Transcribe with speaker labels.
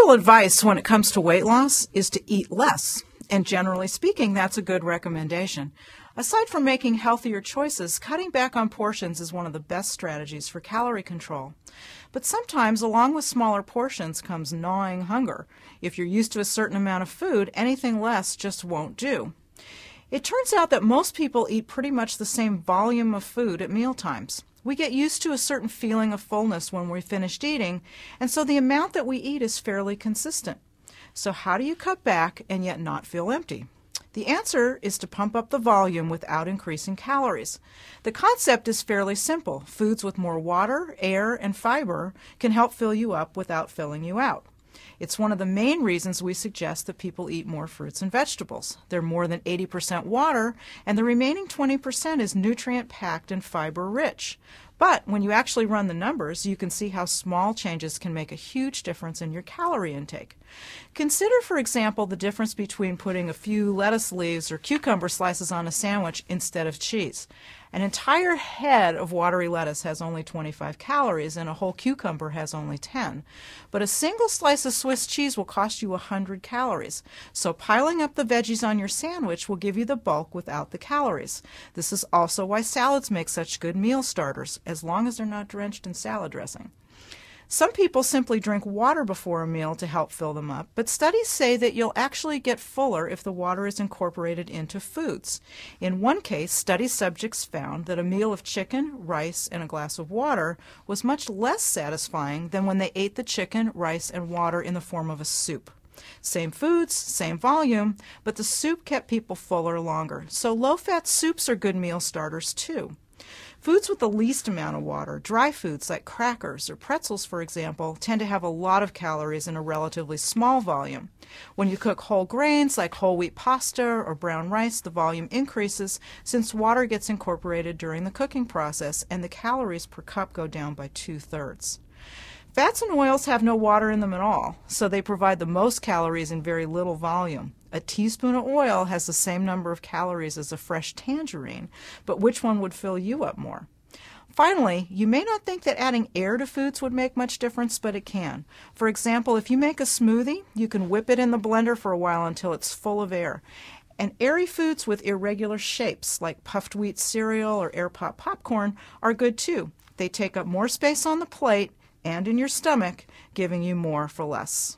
Speaker 1: usual advice when it comes to weight loss is to eat less, and generally speaking, that's a good recommendation. Aside from making healthier choices, cutting back on portions is one of the best strategies for calorie control. But sometimes, along with smaller portions, comes gnawing hunger. If you're used to a certain amount of food, anything less just won't do. It turns out that most people eat pretty much the same volume of food at mealtimes. We get used to a certain feeling of fullness when we're finished eating, and so the amount that we eat is fairly consistent. So how do you cut back and yet not feel empty? The answer is to pump up the volume without increasing calories. The concept is fairly simple. Foods with more water, air, and fiber can help fill you up without filling you out. It's one of the main reasons we suggest that people eat more fruits and vegetables. They're more than 80% water, and the remaining 20% is nutrient-packed and fiber-rich. But when you actually run the numbers, you can see how small changes can make a huge difference in your calorie intake. Consider, for example, the difference between putting a few lettuce leaves or cucumber slices on a sandwich instead of cheese. An entire head of watery lettuce has only 25 calories, and a whole cucumber has only 10. But a single slice of Swiss cheese will cost you 100 calories. So piling up the veggies on your sandwich will give you the bulk without the calories. This is also why salads make such good meal starters, as long as they're not drenched in salad dressing. Some people simply drink water before a meal to help fill them up, but studies say that you'll actually get fuller if the water is incorporated into foods. In one case, study subjects found that a meal of chicken, rice, and a glass of water was much less satisfying than when they ate the chicken, rice, and water in the form of a soup. Same foods, same volume, but the soup kept people fuller longer. So low-fat soups are good meal starters too. Foods with the least amount of water, dry foods like crackers or pretzels, for example, tend to have a lot of calories in a relatively small volume. When you cook whole grains like whole wheat pasta or brown rice, the volume increases since water gets incorporated during the cooking process and the calories per cup go down by 2/3. Fats and oils have no water in them at all, so they provide the most calories in very little volume. A teaspoon of oil has the same number of calories as a fresh tangerine, but which one would fill you up more? Finally, you may not think that adding air to foods would make much difference, but it can. For example, if you make a smoothie, you can whip it in the blender for a while until it's full of air. And airy foods with irregular shapes, like puffed wheat cereal or air pop popcorn, are good too. They take up more space on the plate and in your stomach, giving you more for less.